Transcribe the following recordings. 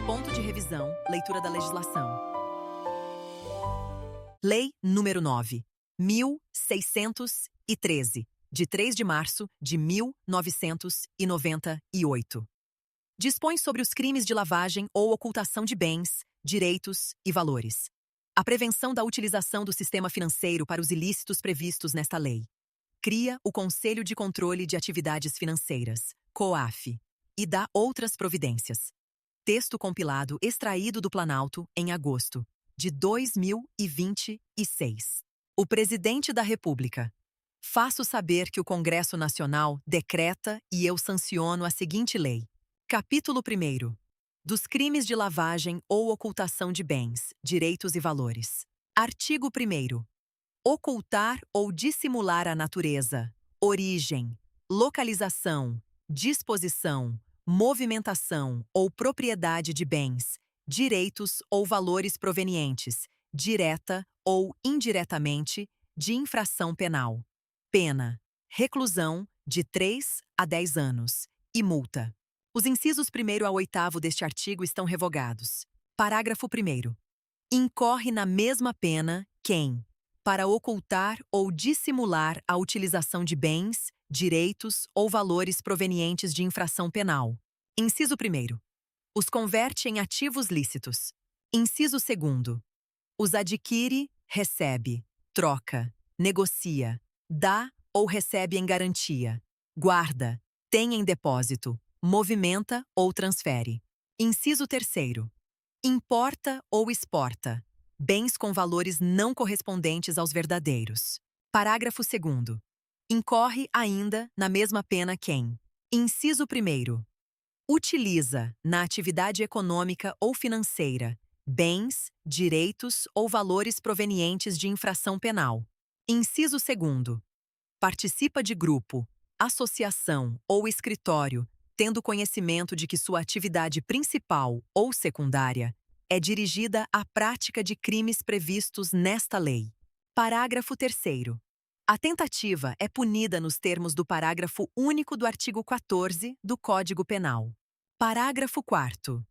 Ponto de revisão, leitura da legislação. Lei número 9.613, de 3 de março de 1998. Dispõe sobre os crimes de lavagem ou ocultação de bens, direitos e valores. A prevenção da utilização do sistema financeiro para os ilícitos previstos nesta lei. Cria o Conselho de Controle de Atividades Financeiras, COAF, e dá outras providências. Texto compilado extraído do Planalto em agosto de 2026. O Presidente da República. Faço saber que o Congresso Nacional decreta e eu sanciono a seguinte lei. Capítulo 1º. Dos crimes de lavagem ou ocultação de bens, direitos e valores. Artigo 1º. Ocultar ou dissimular a natureza, origem, localização, disposição, movimentação ou propriedade de bens, direitos ou valores provenientes, direta ou indiretamente, de infração penal. Pena: reclusão de 3 a 10 anos e multa. Os incisos 1º a 8º deste artigo estão revogados. Parágrafo 1º. Incorre na mesma pena quem, para ocultar ou dissimular a utilização de bens, direitos ou valores provenientes de infração penal. Inciso 1º. Os converte em ativos lícitos. Inciso 2º. Os adquire, recebe, troca, negocia, dá ou recebe em garantia, guarda, tem em depósito, movimenta ou transfere. Inciso 3º. Importa ou exporta bens com valores não correspondentes aos verdadeiros. Parágrafo 2º. Incorre ainda na mesma pena quem. Inciso 1º. Utiliza, na atividade econômica ou financeira, bens, direitos ou valores provenientes de infração penal. Inciso 2º. Participa de grupo, associação ou escritório, tendo conhecimento de que sua atividade principal ou secundária é dirigida à prática de crimes previstos nesta lei. Parágrafo 3º. A tentativa é punida nos termos do parágrafo único do artigo 14 do Código Penal. Parágrafo 4º.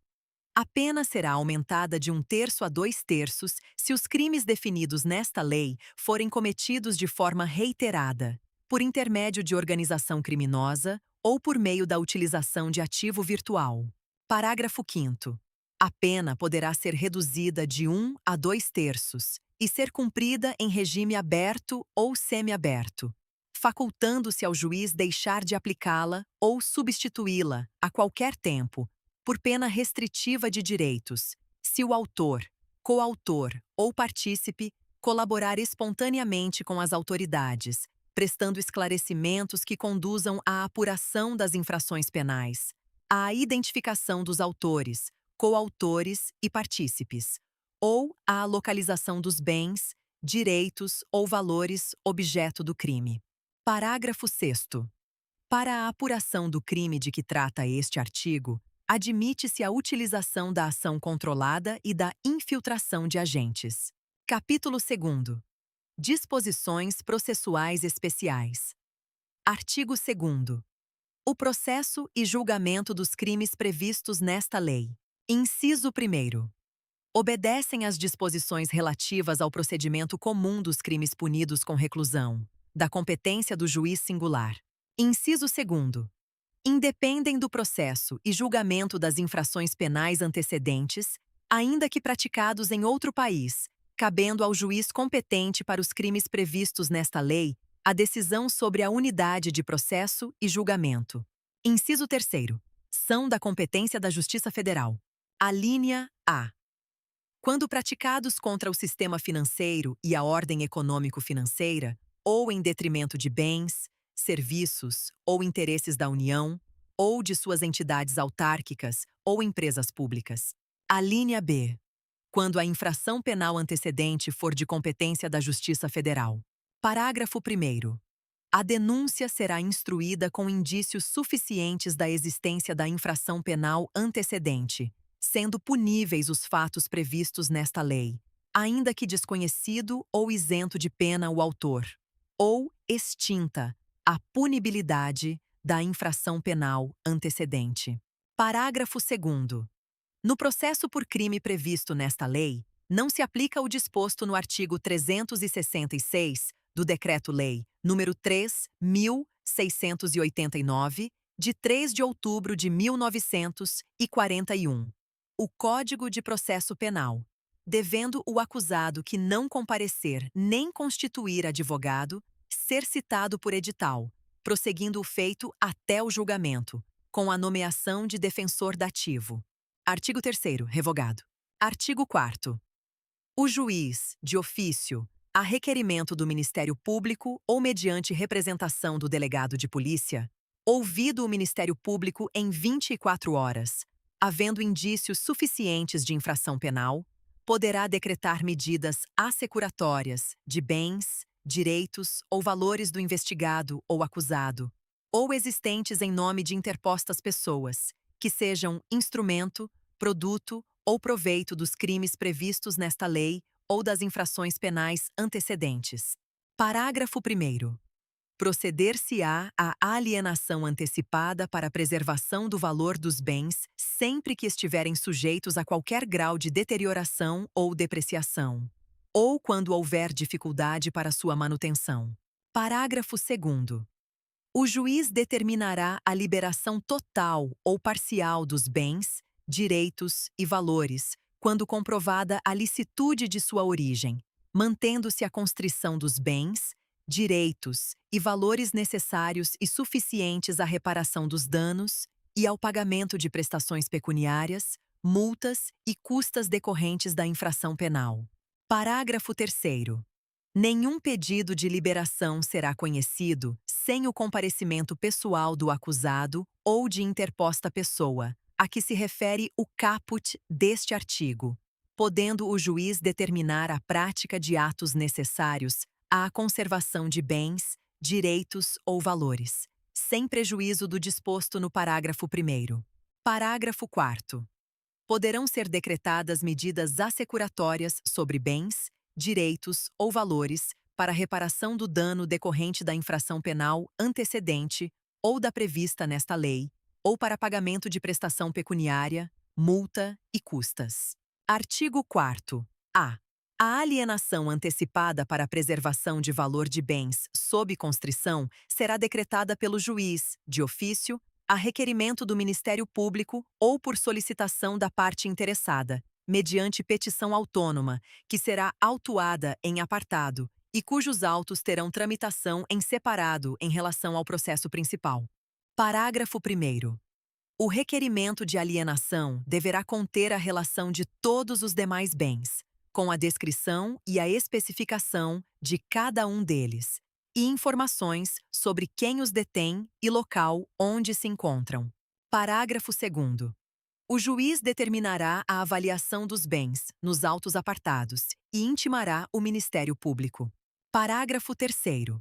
A pena será aumentada de 1/3 a 2/3 se os crimes definidos nesta lei forem cometidos de forma reiterada, por intermédio de organização criminosa ou por meio da utilização de ativo virtual. Parágrafo 5º. A pena poderá ser reduzida de 1 a 2/3 e ser cumprida em regime aberto ou semiaberto, facultando-se ao juiz deixar de aplicá-la ou substituí-la, a qualquer tempo, por pena restritiva de direitos, se o autor, coautor ou partícipe colaborar espontaneamente com as autoridades, prestando esclarecimentos que conduzam à apuração das infrações penais, à identificação dos autores, coautores e partícipes, ou à localização dos bens, direitos ou valores objeto do crime. Parágrafo 6º. Para a apuração do crime de que trata este artigo, admite-se a utilização da ação controlada e da infiltração de agentes. Capítulo 2º. Disposições processuais especiais. Artigo 2º. O processo e julgamento dos crimes previstos nesta lei. Inciso 1º. Obedecem às disposições relativas ao procedimento comum dos crimes punidos com reclusão, da competência do juiz singular. Inciso 2º. Independem do processo e julgamento das infrações penais antecedentes, ainda que praticados em outro país, cabendo ao juiz competente para os crimes previstos nesta lei a decisão sobre a unidade de processo e julgamento. Inciso 3º. São da competência da Justiça Federal. Alínea A. Quando praticados contra o sistema financeiro e a ordem econômico-financeira, ou em detrimento de bens, serviços ou interesses da União, ou de suas entidades autárquicas ou empresas públicas. Alínea B. Quando a infração penal antecedente for de competência da Justiça Federal. Parágrafo 1º. A denúncia será instruída com indícios suficientes da existência da infração penal antecedente, sendo puníveis os fatos previstos nesta lei, ainda que desconhecido ou isento de pena o autor, ou extinta a punibilidade da infração penal antecedente. Parágrafo 2º. No processo por crime previsto nesta lei, não se aplica o disposto no artigo 366 do Decreto-Lei nº 3.689, de 3 de outubro de 1941. O Código de Processo Penal, devendo o acusado que não comparecer nem constituir advogado, ser citado por edital, prosseguindo o feito até o julgamento, com a nomeação de defensor dativo. Artigo 3º, revogado. Artigo 4º. O juiz, de ofício, a requerimento do Ministério Público ou mediante representação do delegado de polícia, ouvido o Ministério Público em 24 horas, havendo indícios suficientes de infração penal, poderá decretar medidas assecuratórias de bens, direitos ou valores do investigado ou acusado, ou existentes em nome de interpostas pessoas, que sejam instrumento, produto ou proveito dos crimes previstos nesta lei ou das infrações penais antecedentes. Parágrafo 1º. Proceder-se-á à alienação antecipada para a preservação do valor dos bens sempre que estiverem sujeitos a qualquer grau de deterioração ou depreciação, ou quando houver dificuldade para sua manutenção. Parágrafo 2º. O juiz determinará a liberação total ou parcial dos bens, direitos e valores, quando comprovada a licitude de sua origem, mantendo-se a constrição dos bens, direitos e valores necessários e suficientes à reparação dos danos e ao pagamento de prestações pecuniárias, multas e custas decorrentes da infração penal. Parágrafo 3º. Nenhum pedido de liberação será conhecido sem o comparecimento pessoal do acusado ou de interposta pessoa, a que se refere o caput deste artigo, podendo o juiz determinar a prática de atos necessários à conservação de bens, direitos ou valores, sem prejuízo do disposto no parágrafo 1º. Parágrafo 4º. Poderão ser decretadas medidas assecuratórias sobre bens, direitos ou valores para reparação do dano decorrente da infração penal antecedente ou da prevista nesta lei, ou para pagamento de prestação pecuniária, multa e custas. Artigo 4º. A. A alienação antecipada para a preservação de valor de bens sob constrição será decretada pelo juiz, de ofício, a requerimento do Ministério Público ou por solicitação da parte interessada, mediante petição autônoma, que será autuada em apartado e cujos autos terão tramitação em separado em relação ao processo principal. Parágrafo 1º. O requerimento de alienação deverá conter a relação de todos os demais bens, com a descrição e a especificação de cada um deles, e informações sobre quem os detém e local onde se encontram. Parágrafo 2º. O juiz determinará a avaliação dos bens, nos autos apartados, e intimará o Ministério Público. Parágrafo 3º.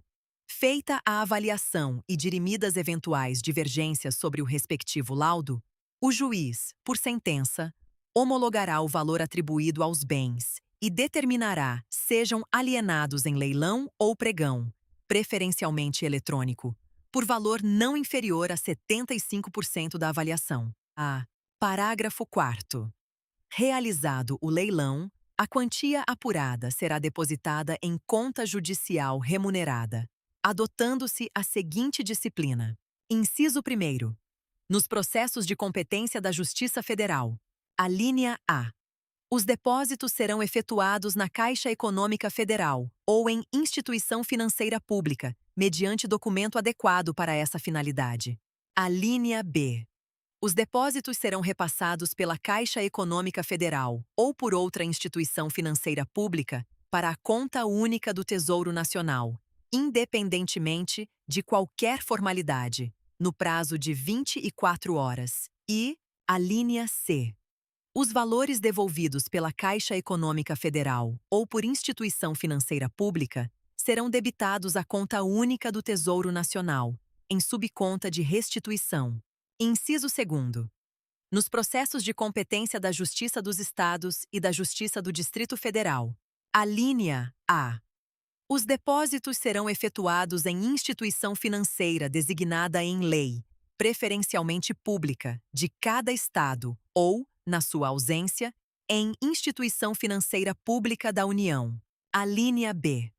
Feita a avaliação e dirimidas eventuais divergências sobre o respectivo laudo, o juiz, por sentença, homologará o valor atribuído aos bens e determinará sejam alienados em leilão ou pregão, preferencialmente eletrônico, por valor não inferior a 75% da avaliação. Parágrafo 4º. Realizado o leilão, a quantia apurada será depositada em conta judicial remunerada, adotando-se a seguinte disciplina. Inciso 1º. Nos processos de competência da Justiça Federal, alínea A. Os depósitos serão efetuados na Caixa Econômica Federal ou em instituição financeira pública, mediante documento adequado para essa finalidade. Alínea B. Os depósitos serão repassados pela Caixa Econômica Federal ou por outra instituição financeira pública para a conta única do Tesouro Nacional, independentemente de qualquer formalidade, no prazo de 24 horas. E, alínea C. Os valores devolvidos pela Caixa Econômica Federal ou por instituição financeira pública serão debitados à conta única do Tesouro Nacional, em subconta de restituição. Inciso 2º. Nos processos de competência da Justiça dos Estados e da Justiça do Distrito Federal, alínea A. Os depósitos serão efetuados em instituição financeira designada em lei, preferencialmente pública, de cada estado ou, na sua ausência, em instituição financeira pública da União. Alínea B.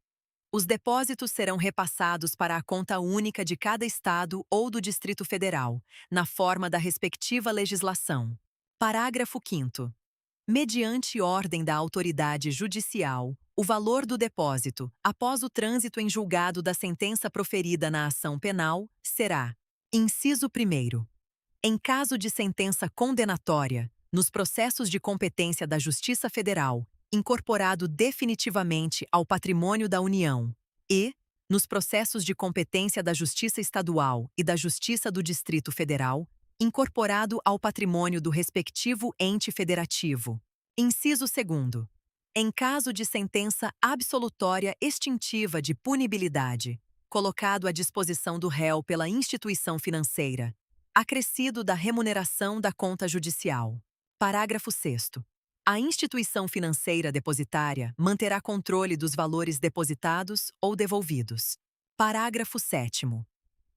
Os depósitos serão repassados para a conta única de cada Estado ou do Distrito Federal, na forma da respectiva legislação. Parágrafo 5º. Mediante ordem da autoridade judicial, o valor do depósito, após o trânsito em julgado da sentença proferida na ação penal, será: inciso 1º. Em caso de sentença condenatória, nos processos de competência da Justiça Federal, incorporado definitivamente ao patrimônio da União, e, nos processos de competência da Justiça Estadual e da Justiça do Distrito Federal, incorporado ao patrimônio do respectivo ente federativo. Inciso 2º. Em caso de sentença absolutória extintiva de punibilidade, colocado à disposição do réu pela instituição financeira, acrescido da remuneração da conta judicial. Parágrafo 6º. A instituição financeira depositária manterá controle dos valores depositados ou devolvidos. Parágrafo 7º.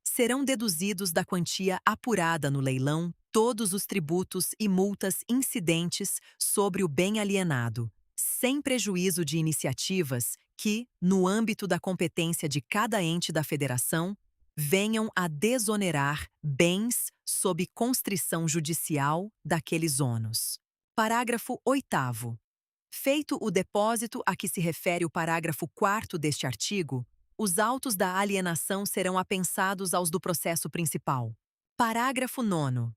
Serão deduzidos da quantia apurada no leilão todos os tributos e multas incidentes sobre o bem alienado, sem prejuízo de iniciativas que, no âmbito da competência de cada ente da federação, venham a desonerar bens sob constrição judicial daqueles ônus. Parágrafo 8º. Feito o depósito a que se refere o parágrafo 4º deste artigo, os autos da alienação serão apensados aos do processo principal. Parágrafo 9º.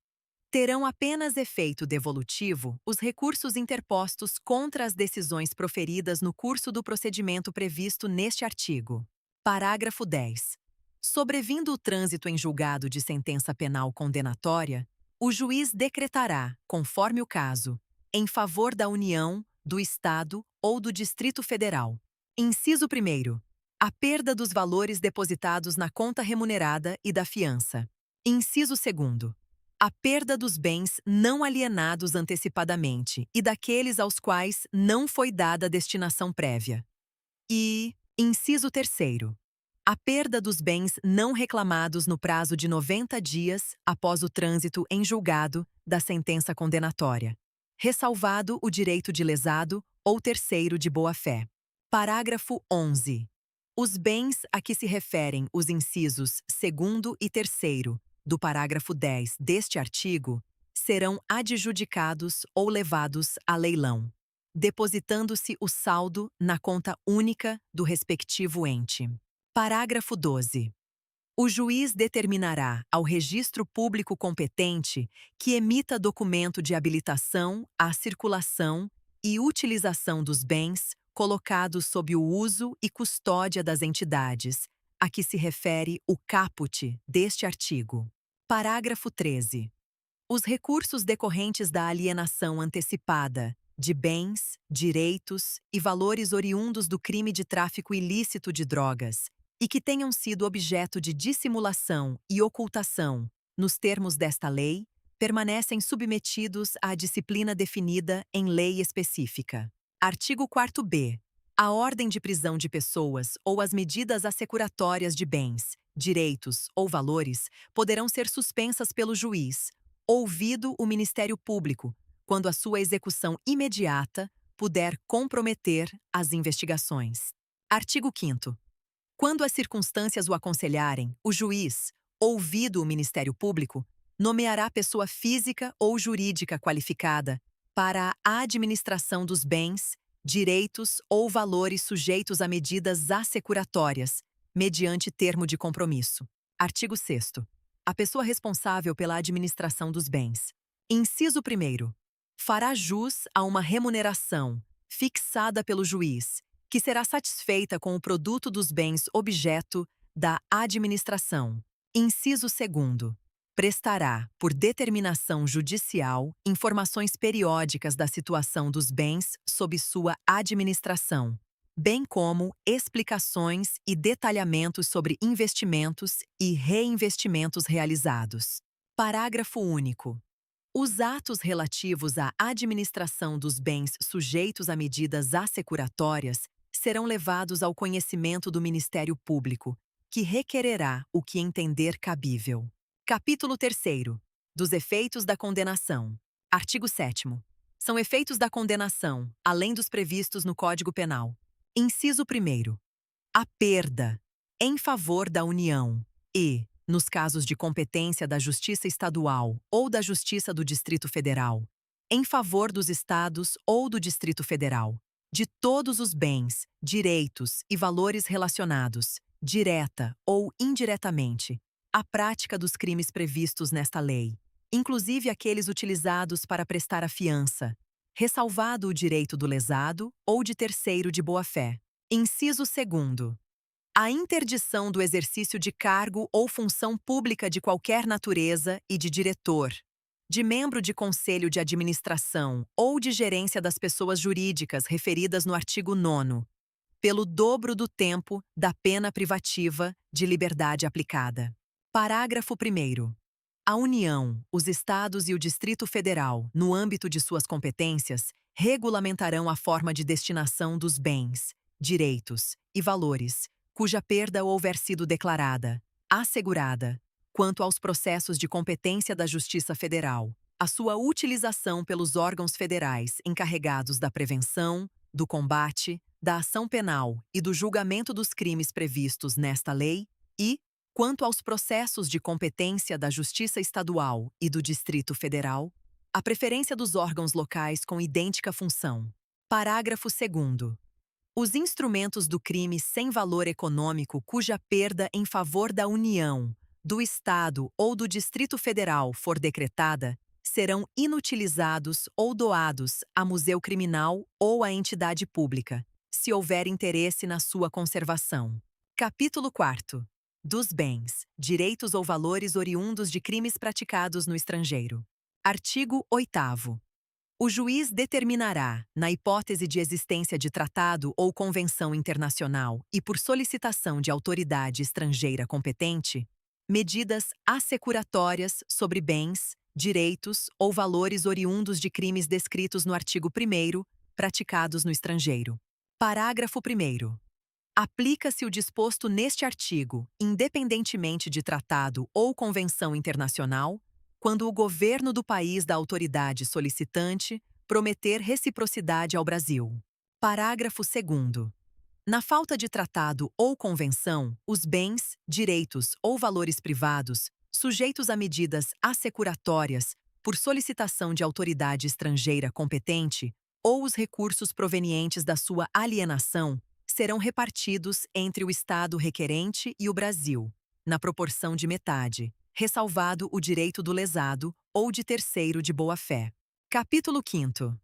Terão apenas efeito devolutivo os recursos interpostos contra as decisões proferidas no curso do procedimento previsto neste artigo. Parágrafo 10. Sobrevindo o trânsito em julgado de sentença penal condenatória, o juiz decretará, conforme o caso, em favor da União, do Estado ou do Distrito Federal. Inciso 1º. A perda dos valores depositados na conta remunerada e da fiança. Inciso 2º. A perda dos bens não alienados antecipadamente e daqueles aos quais não foi dada destinação prévia. E, inciso 3º. A perda dos bens não reclamados no prazo de 90 dias após o trânsito em julgado da sentença condenatória, ressalvado o direito de lesado ou terceiro de boa-fé. Parágrafo 11. Os bens a que se referem os incisos 2º e 3º do parágrafo 10 deste artigo serão adjudicados ou levados a leilão, depositando-se o saldo na conta única do respectivo ente. Parágrafo 12. O juiz determinará ao registro público competente que emita documento de habilitação à circulação e utilização dos bens colocados sob o uso e custódia das entidades, a que se refere o caput deste artigo. Parágrafo 13. Os recursos decorrentes da alienação antecipada de bens, direitos e valores oriundos do crime de tráfico ilícito de drogas e que tenham sido objeto de dissimulação e ocultação, nos termos desta lei, permanecem submetidos à disciplina definida em lei específica. Artigo 4º. A ordem de prisão de pessoas ou as medidas assecuratórias de bens, direitos ou valores poderão ser suspensas pelo juiz, ouvido o Ministério Público, quando a sua execução imediata puder comprometer as investigações. Artigo 5º. Quando as circunstâncias o aconselharem, o juiz, ouvido o Ministério Público, nomeará pessoa física ou jurídica qualificada para a administração dos bens, direitos ou valores sujeitos a medidas assecuratórias, mediante termo de compromisso. Artigo 6º. A pessoa responsável pela administração dos bens. Inciso 1º. Fará jus a uma remuneração, fixada pelo juiz, que será satisfeita com o produto dos bens objeto da administração. Inciso 2º. Prestará, por determinação judicial, informações periódicas da situação dos bens sob sua administração, bem como explicações e detalhamentos sobre investimentos e reinvestimentos realizados. Parágrafo único. Os atos relativos à administração dos bens sujeitos a medidas assecuratórias serão levados ao conhecimento do Ministério Público, que requererá o que entender cabível. Capítulo 3º. Dos efeitos da condenação. Artigo 7º. São efeitos da condenação, além dos previstos no Código Penal. Inciso 1º. A perda em favor da União e, nos casos de competência da Justiça Estadual ou da Justiça do Distrito Federal, em favor dos Estados ou do Distrito Federal, de todos os bens, direitos e valores relacionados, direta ou indiretamente, à prática dos crimes previstos nesta lei, inclusive aqueles utilizados para prestar a fiança, ressalvado o direito do lesado ou de terceiro de boa-fé. Inciso 2º. A interdição do exercício de cargo ou função pública de qualquer natureza e de diretor, de membro de conselho de administração ou de gerência das pessoas jurídicas referidas no artigo 9º, pelo dobro do tempo da pena privativa de liberdade aplicada. Parágrafo 1º. A União, os Estados e o Distrito Federal, no âmbito de suas competências, regulamentarão a forma de destinação dos bens, direitos e valores, cuja perda houver sido declarada, assegurada, quanto aos processos de competência da Justiça Federal, a sua utilização pelos órgãos federais encarregados da prevenção, do combate, da ação penal e do julgamento dos crimes previstos nesta lei e, quanto aos processos de competência da Justiça Estadual e do Distrito Federal, a preferência dos órgãos locais com idêntica função. Parágrafo 2º. Os instrumentos do crime sem valor econômico cuja perda em favor da União, do Estado ou do Distrito Federal for decretada, serão inutilizados ou doados a museu criminal ou a entidade pública, se houver interesse na sua conservação. Capítulo 4º. Dos bens, direitos ou valores oriundos de crimes praticados no estrangeiro. Artigo 8º. O juiz determinará, na hipótese de existência de tratado ou convenção internacional e por solicitação de autoridade estrangeira competente, medidas assecuratórias sobre bens, direitos ou valores oriundos de crimes descritos no artigo 1º, praticados no estrangeiro. Parágrafo 1º. Aplica-se o disposto neste artigo, independentemente de tratado ou convenção internacional, quando o governo do país da autoridade solicitante prometer reciprocidade ao Brasil. Parágrafo 2º. Na falta de tratado ou convenção, os bens, direitos ou valores privados, sujeitos a medidas assecuratórias por solicitação de autoridade estrangeira competente, ou os recursos provenientes da sua alienação, serão repartidos entre o Estado requerente e o Brasil, na proporção de metade, ressalvado o direito do lesado ou de terceiro de boa-fé. Capítulo 5º.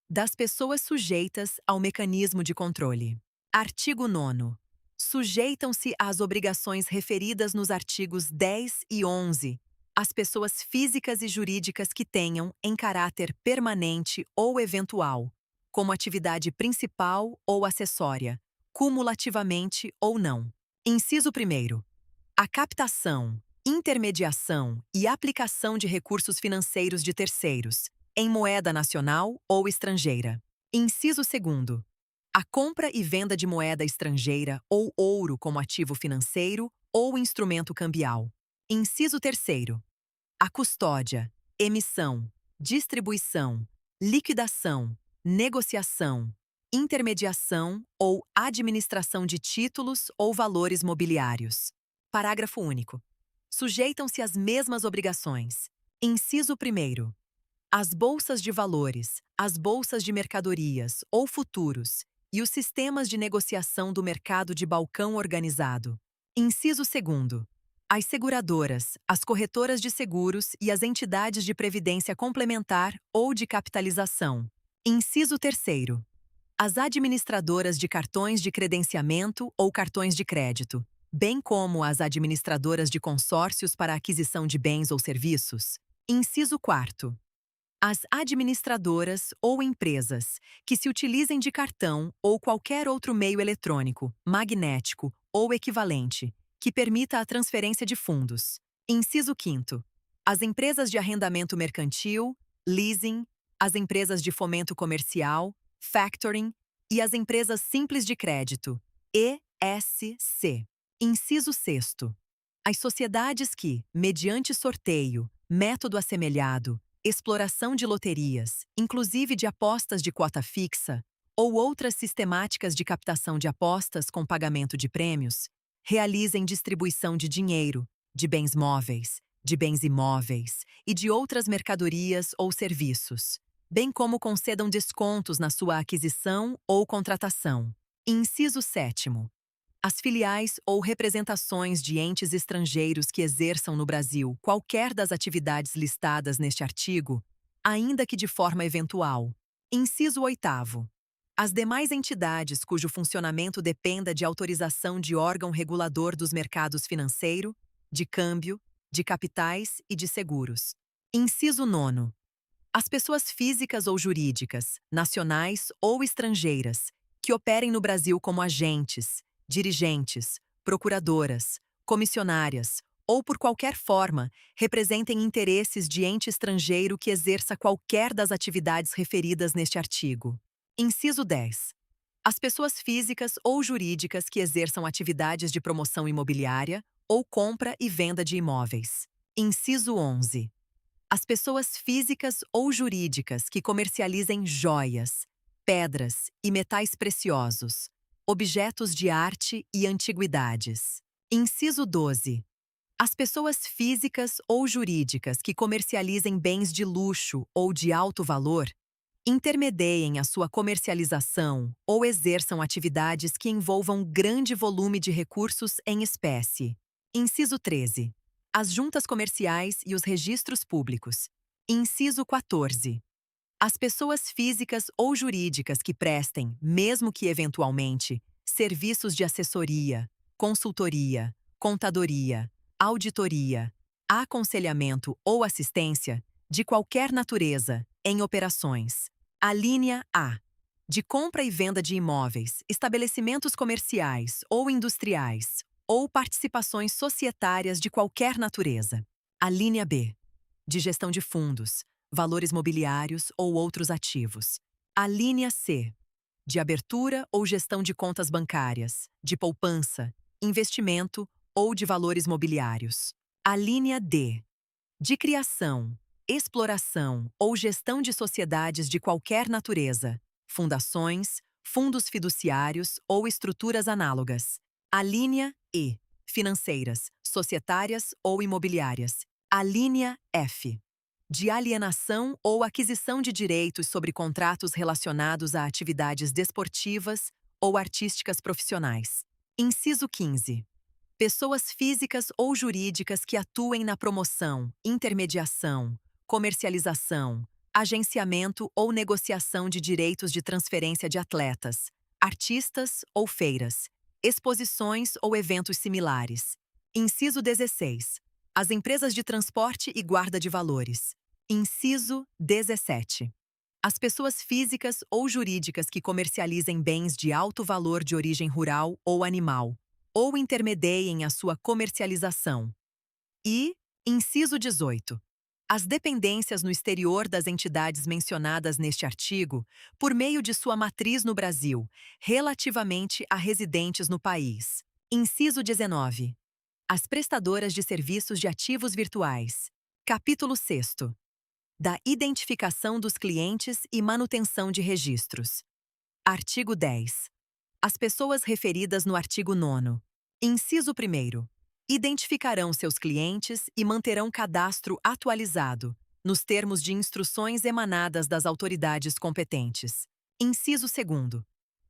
Das pessoas sujeitas ao mecanismo de controle. Artigo 9º. Sujeitam-se às obrigações referidas nos artigos 10 e 11 as pessoas físicas e jurídicas que tenham, em caráter permanente ou eventual, como atividade principal ou acessória, cumulativamente ou não. Inciso 1º. A captação, intermediação e aplicação de recursos financeiros de terceiros, em moeda nacional ou estrangeira. Inciso 2º. A compra e venda de moeda estrangeira ou ouro como ativo financeiro ou instrumento cambial. Inciso 3º. A custódia, emissão, distribuição, liquidação, negociação, intermediação ou administração de títulos ou valores mobiliários. Parágrafo único. Sujeitam-se às mesmas obrigações. Inciso 1º. As bolsas de valores, as bolsas de mercadorias ou futuros e os sistemas de negociação do mercado de balcão organizado. Inciso 2º. As seguradoras, as corretoras de seguros e as entidades de previdência complementar ou de capitalização. Inciso 3º. As administradoras de cartões de credenciamento ou cartões de crédito, bem como as administradoras de consórcios para aquisição de bens ou serviços. Inciso 4º. As administradoras ou empresas que se utilizem de cartão ou qualquer outro meio eletrônico, magnético ou equivalente, que permita a transferência de fundos. Inciso 5º. As empresas de arrendamento mercantil, leasing, as empresas de fomento comercial, factoring e as empresas simples de crédito, ESC. Inciso 6º. As sociedades que, mediante sorteio, método assemelhado, exploração de loterias, inclusive de apostas de quota fixa, ou outras sistemáticas de captação de apostas com pagamento de prêmios, realizem distribuição de dinheiro, de bens móveis, de bens imóveis e de outras mercadorias ou serviços, bem como concedam descontos na sua aquisição ou contratação. Inciso 7º. As filiais ou representações de entes estrangeiros que exerçam no Brasil qualquer das atividades listadas neste artigo, ainda que de forma eventual. Inciso 8º. As demais entidades cujo funcionamento dependa de autorização de órgão regulador dos mercados financeiro, de câmbio, de capitais e de seguros. Inciso 9º. As pessoas físicas ou jurídicas, nacionais ou estrangeiras, que operem no Brasil como agentes, dirigentes, procuradoras, comissionárias ou por qualquer forma representem interesses de ente estrangeiro que exerça qualquer das atividades referidas neste artigo. Inciso 10. As pessoas físicas ou jurídicas que exerçam atividades de promoção imobiliária ou compra e venda de imóveis. Inciso 11. As pessoas físicas ou jurídicas que comercializem joias, pedras e metais preciosos, objetos de arte e antiguidades. Inciso 12. As pessoas físicas ou jurídicas que comercializem bens de luxo ou de alto valor, intermediem a sua comercialização ou exerçam atividades que envolvam grande volume de recursos em espécie. Inciso 13. As juntas comerciais e os registros públicos. Inciso 14. As pessoas físicas ou jurídicas que prestem, mesmo que eventualmente, serviços de assessoria, consultoria, contadoria, auditoria, aconselhamento ou assistência, de qualquer natureza, em operações. Alínea A. De compra e venda de imóveis, estabelecimentos comerciais ou industriais, ou participações societárias de qualquer natureza. Alínea B. De gestão de fundos, valores mobiliários ou outros ativos. Alínea C. De abertura ou gestão de contas bancárias, de poupança, investimento ou de valores mobiliários. Alínea D. De criação, exploração ou gestão de sociedades de qualquer natureza, fundações, fundos fiduciários ou estruturas análogas. Alínea E. Financeiras, societárias ou imobiliárias. Alínea F. De alienação ou aquisição de direitos sobre contratos relacionados a atividades desportivas ou artísticas profissionais. Inciso 15. Pessoas físicas ou jurídicas que atuem na promoção, intermediação, comercialização, agenciamento ou negociação de direitos de transferência de atletas, artistas ou feiras, exposições ou eventos similares. Inciso 16. As empresas de transporte e guarda de valores. Inciso 17. As pessoas físicas ou jurídicas que comercializem bens de alto valor de origem rural ou animal, ou intermediem a sua comercialização. E, inciso 18. As dependências no exterior das entidades mencionadas neste artigo, por meio de sua matriz no Brasil, relativamente a residentes no país. Inciso 19. As prestadoras de serviços de ativos virtuais. Capítulo 6º. Da identificação dos clientes e manutenção de registros. Artigo 10. As pessoas referidas no artigo 9º. Inciso 1º. Identificarão seus clientes e manterão cadastro atualizado, nos termos de instruções emanadas das autoridades competentes. Inciso 2º.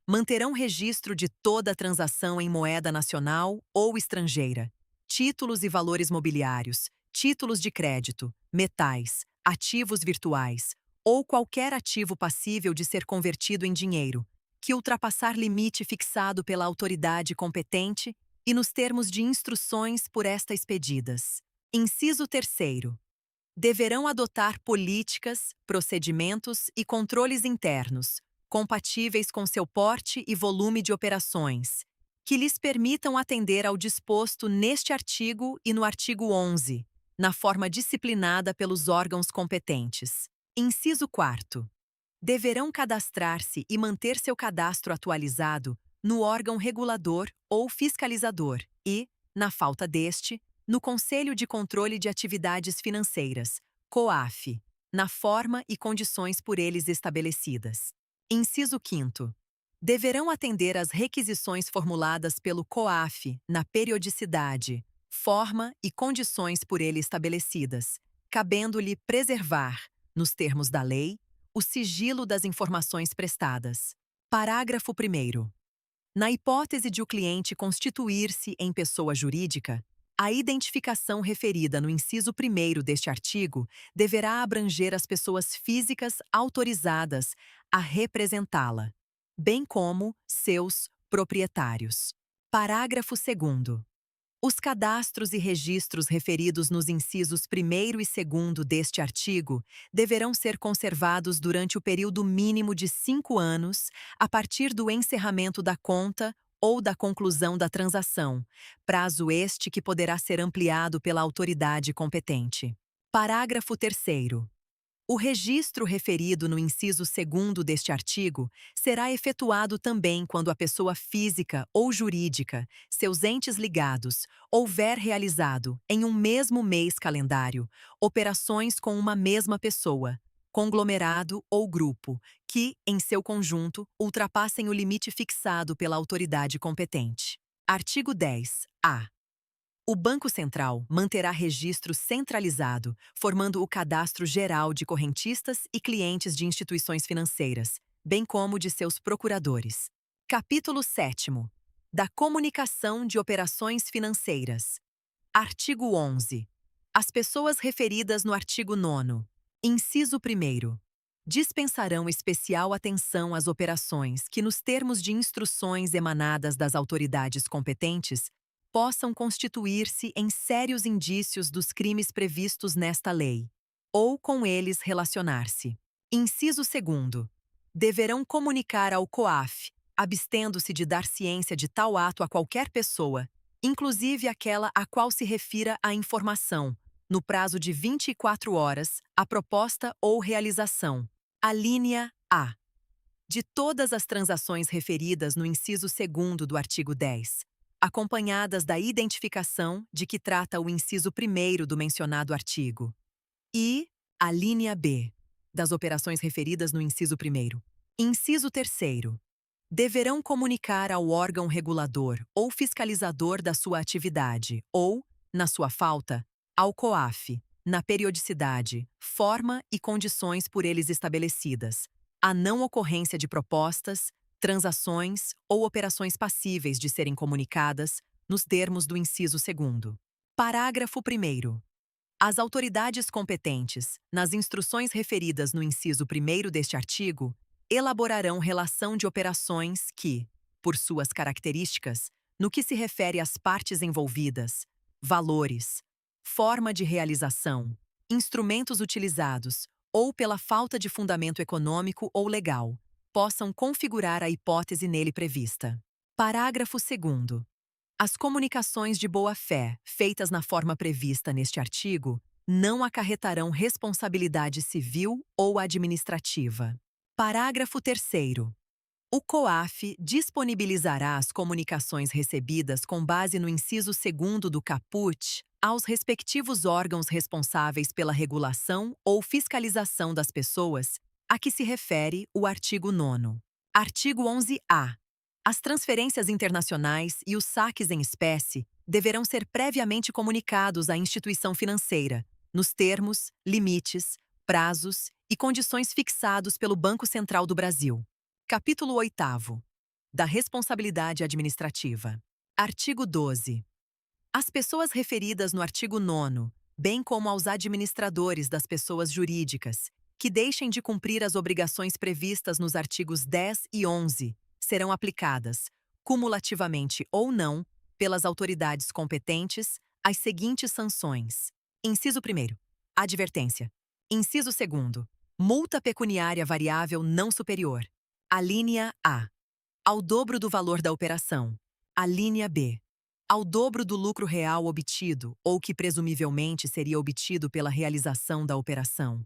Manterão registro de toda transação em moeda nacional ou estrangeira, títulos e valores mobiliários, títulos de crédito, metais, ativos virtuais, ou qualquer ativo passível de ser convertido em dinheiro, que ultrapassar limite fixado pela autoridade competente e nos termos de instruções por esta expedidas. Inciso 3º. Deverão adotar políticas, procedimentos e controles internos, compatíveis com seu porte e volume de operações, que lhes permitam atender ao disposto neste artigo e no artigo 11, na forma disciplinada pelos órgãos competentes. Inciso 4º. Deverão cadastrar-se e manter seu cadastro atualizado no órgão regulador ou fiscalizador e, na falta deste, no Conselho de Controle de Atividades Financeiras, COAF. na forma e condições por eles estabelecidas. Inciso 5º. Deverão atender às requisições formuladas pelo COAF na periodicidade, forma e condições por ele estabelecidas, cabendo-lhe preservar, nos termos da lei, o sigilo das informações prestadas. Parágrafo 1º. Na hipótese de o cliente constituir-se em pessoa jurídica, a identificação referida no inciso 1º deste artigo deverá abranger as pessoas físicas autorizadas a representá-la, bem como seus proprietários. Parágrafo 2º. Os cadastros e registros referidos nos incisos 1º e 2º deste artigo deverão ser conservados durante o período mínimo de 5 anos, a partir do encerramento da conta ou da conclusão da transação, prazo este que poderá ser ampliado pela autoridade competente. Parágrafo 3º. O registro referido no inciso 2º deste artigo será efetuado também quando a pessoa física ou jurídica, seus entes ligados, houver realizado, em um mesmo mês calendário, operações com uma mesma pessoa, conglomerado ou grupo, que, em seu conjunto, ultrapassem o limite fixado pela autoridade competente. Artigo 10-A. O Banco Central manterá registro centralizado, formando o cadastro geral de correntistas e clientes de instituições financeiras, bem como de seus procuradores. Capítulo 7º. Da comunicação de operações financeiras. Artigo 11. As pessoas referidas no artigo 9º, inciso 1º, dispensarão especial atenção às operações que, nos termos de instruções emanadas das autoridades competentes, possam constituir-se em sérios indícios dos crimes previstos nesta lei, ou com eles relacionar-se. Inciso 2º. Deverão comunicar ao COAF, abstendo-se de dar ciência de tal ato a qualquer pessoa, inclusive aquela a qual se refira a informação, no prazo de 24 horas, a proposta ou realização. Alínea A. De todas as transações referidas no inciso 2º do artigo 10, acompanhadas da identificação de que trata o inciso 1º do mencionado artigo. E, a linha B, das operações referidas no inciso 1º. Inciso 3º. Deverão comunicar ao órgão regulador ou fiscalizador da sua atividade ou, na sua falta, ao COAF, na periodicidade, forma e condições por eles estabelecidas, a não ocorrência de propostas, transações ou operações passíveis de serem comunicadas, nos termos do inciso 2º. Parágrafo 1º. As autoridades competentes, nas instruções referidas no inciso 1º deste artigo, elaborarão relação de operações que, por suas características, no que se refere às partes envolvidas, valores, forma de realização, instrumentos utilizados ou pela falta de fundamento econômico ou legal, possam configurar a hipótese nele prevista. Parágrafo 2º. As comunicações de boa-fé, feitas na forma prevista neste artigo, não acarretarão responsabilidade civil ou administrativa. Parágrafo 3º. O COAF disponibilizará as comunicações recebidas com base no inciso 2º do caput aos respectivos órgãos responsáveis pela regulação ou fiscalização das pessoas a que se refere o artigo 9º. Artigo 11-A. As transferências internacionais e os saques em espécie deverão ser previamente comunicados à instituição financeira, nos termos, limites, prazos e condições fixados pelo Banco Central do Brasil. Capítulo 8º. Da responsabilidade administrativa. Artigo 12. As pessoas referidas no artigo 9º, bem como aos administradores das pessoas jurídicas, que deixem de cumprir as obrigações previstas nos artigos 10 e 11, serão aplicadas, cumulativamente ou não, pelas autoridades competentes, as seguintes sanções. Inciso 1º. Advertência. Inciso 2º. Multa pecuniária variável não superior. Alínea A. Ao dobro do valor da operação. Alínea B. Ao dobro do lucro real obtido ou que presumivelmente seria obtido pela realização da operação.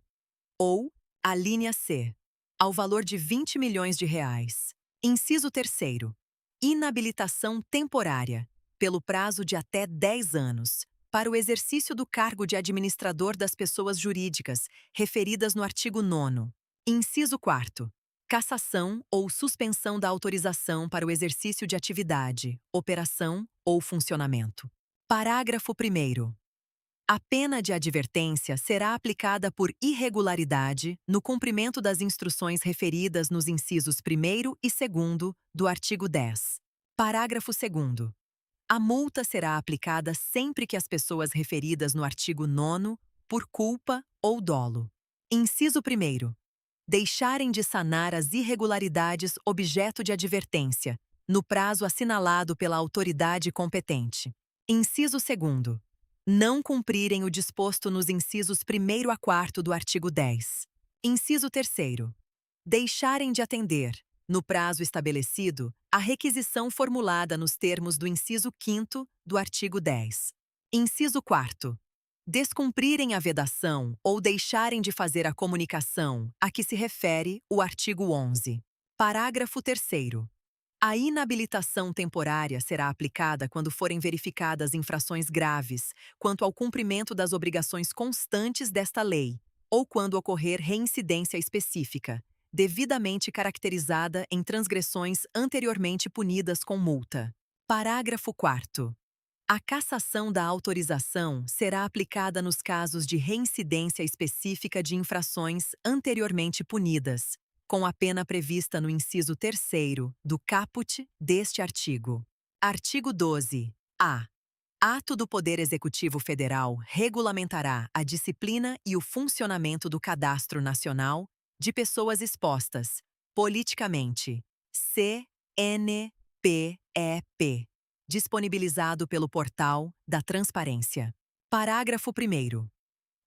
Ou, alínea C. Ao valor de 20 milhões de reais. Inciso 3º. Inabilitação temporária, pelo prazo de até 10 anos, para o exercício do cargo de administrador das pessoas jurídicas, referidas no artigo 9º. Inciso 4º. Cassação ou suspensão da autorização para o exercício de atividade, operação ou funcionamento. Parágrafo 1º. A pena de advertência será aplicada por irregularidade no cumprimento das instruções referidas nos incisos 1º e 2º do artigo 10. Parágrafo 2º. A multa será aplicada sempre que as pessoas referidas no artigo 9º, por culpa ou dolo. Inciso 1º. Deixarem de sanar as irregularidades objeto de advertência, no prazo assinalado pela autoridade competente. Inciso 2º. Não cumprirem o disposto nos incisos 1º a 4º do artigo 10. Inciso 3º. Deixarem de atender, no prazo estabelecido, a requisição formulada nos termos do inciso 5º do artigo 10. Inciso 4º. Descumprirem a vedação ou deixarem de fazer a comunicação a que se refere o artigo 11. Parágrafo 3º. A inabilitação temporária será aplicada quando forem verificadas infrações graves quanto ao cumprimento das obrigações constantes desta lei, ou quando ocorrer reincidência específica, devidamente caracterizada em transgressões anteriormente punidas com multa. Parágrafo 4º. A cassação da autorização será aplicada nos casos de reincidência específica de infrações anteriormente punidas, com a pena prevista no inciso 3º do caput deste artigo. Artigo 12. A. Ato do Poder Executivo Federal regulamentará a disciplina e o funcionamento do Cadastro Nacional de Pessoas Expostas, politicamente, CNPEP, disponibilizado pelo Portal da Transparência. Parágrafo 1º.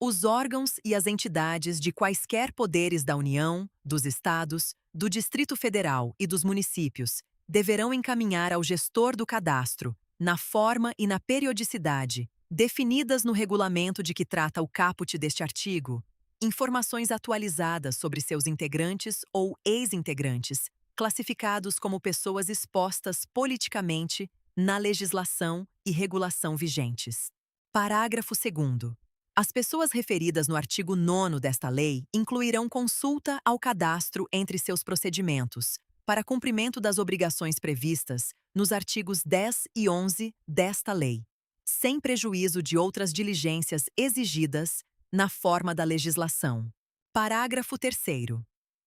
Os órgãos e as entidades de quaisquer poderes da União, dos Estados, do Distrito Federal e dos municípios deverão encaminhar ao gestor do cadastro, na forma e na periodicidade definidas no regulamento de que trata o caput deste artigo, informações atualizadas sobre seus integrantes ou ex-integrantes, classificados como pessoas expostas politicamente na legislação e regulação vigentes. Parágrafo 2º. As pessoas referidas no artigo 9º desta lei incluirão consulta ao cadastro entre seus procedimentos, para cumprimento das obrigações previstas nos artigos 10 e 11 desta lei, sem prejuízo de outras diligências exigidas na forma da legislação. Parágrafo 3º.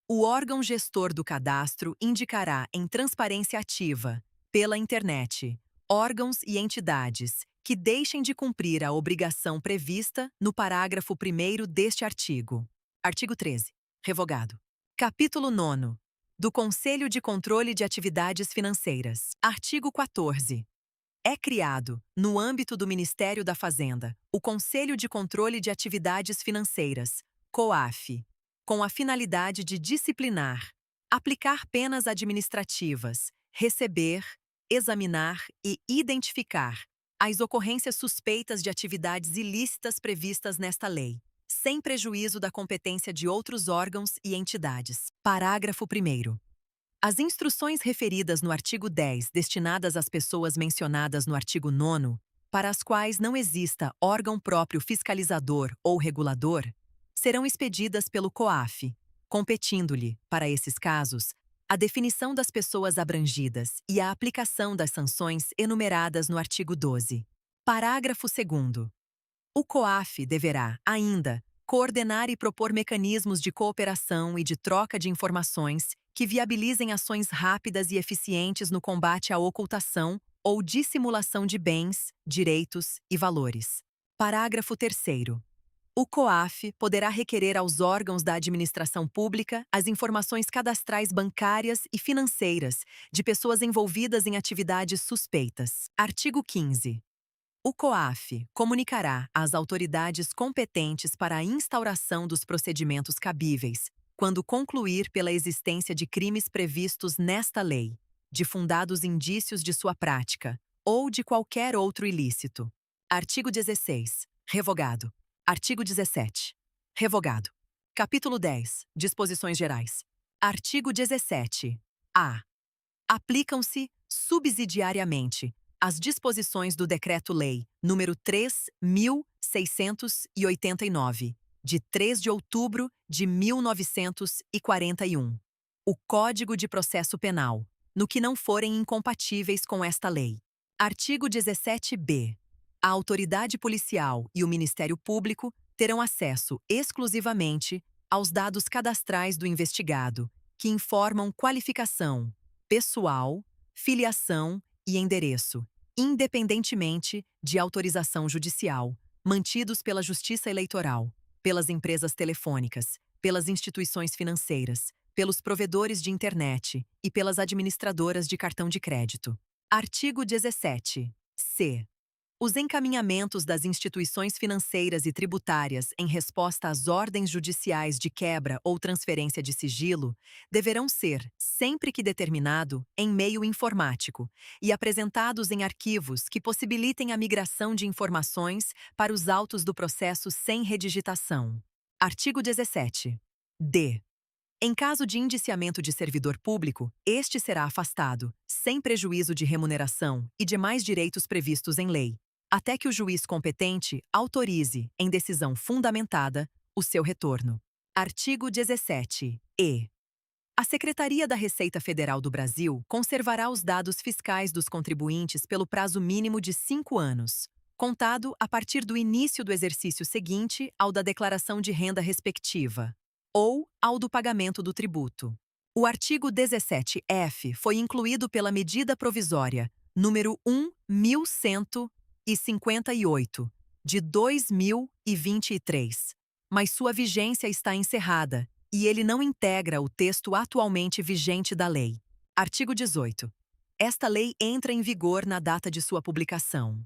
O órgão gestor do cadastro indicará em transparência ativa, pela internet, órgãos e entidades que deixem de cumprir a obrigação prevista no parágrafo 1º deste artigo. Artigo 13. Revogado. Capítulo 9º. Do Conselho de Controle de Atividades Financeiras. Artigo 14. É criado, no âmbito do Ministério da Fazenda, o Conselho de Controle de Atividades Financeiras, COAF, com a finalidade de disciplinar, aplicar penas administrativas, receber, examinar e identificar as ocorrências suspeitas de atividades ilícitas previstas nesta lei, sem prejuízo da competência de outros órgãos e entidades. Parágrafo 1º. As instruções referidas no artigo 10 destinadas às pessoas mencionadas no artigo 9º, para as quais não exista órgão próprio fiscalizador ou regulador, serão expedidas pelo COAF, competindo-lhe, para esses casos, a definição das pessoas abrangidas e a aplicação das sanções enumeradas no artigo 12. Parágrafo 2º. O COAF deverá, ainda, coordenar e propor mecanismos de cooperação e de troca de informações que viabilizem ações rápidas e eficientes no combate à ocultação ou dissimulação de bens, direitos e valores. Parágrafo 3º. O COAF poderá requerer aos órgãos da administração pública as informações cadastrais bancárias e financeiras de pessoas envolvidas em atividades suspeitas. Artigo 15. O COAF comunicará às autoridades competentes para a instauração dos procedimentos cabíveis, quando concluir pela existência de crimes previstos nesta lei, de fundados indícios de sua prática, ou de qualquer outro ilícito. Artigo 16. Revogado. Artigo 17. Revogado. Capítulo 10. Disposições gerais. Artigo 17. A. Aplicam-se, subsidiariamente, as disposições do Decreto-Lei número 3.689, de 3 de outubro de 1941. O Código de Processo Penal, no que não forem incompatíveis com esta lei. Artigo 17b. A autoridade policial e o Ministério Público terão acesso exclusivamente aos dados cadastrais do investigado, que informam qualificação, pessoal, filiação e endereço, independentemente de autorização judicial, mantidos pela Justiça Eleitoral, pelas empresas telefônicas, pelas instituições financeiras, pelos provedores de internet e pelas administradoras de cartão de crédito. Artigo 17. C. Os encaminhamentos das instituições financeiras e tributárias em resposta às ordens judiciais de quebra ou transferência de sigilo deverão ser, sempre que determinado, em meio informático e apresentados em arquivos que possibilitem a migração de informações para os autos do processo sem redigitação. Artigo 17. D. Em caso de indiciamento de servidor público, este será afastado, sem prejuízo de remuneração e demais direitos previstos em lei, até que o juiz competente autorize, em decisão fundamentada, o seu retorno. Artigo 17. E. A Secretaria da Receita Federal do Brasil conservará os dados fiscais dos contribuintes pelo prazo mínimo de 5 anos, contado a partir do início do exercício seguinte ao da declaração de renda respectiva, ou ao do pagamento do tributo. O artigo 17F foi incluído pela medida provisória número 1158, de 2023, mas sua vigência está encerrada e ele não integra o texto atualmente vigente da lei. Artigo 18. Esta lei entra em vigor na data de sua publicação.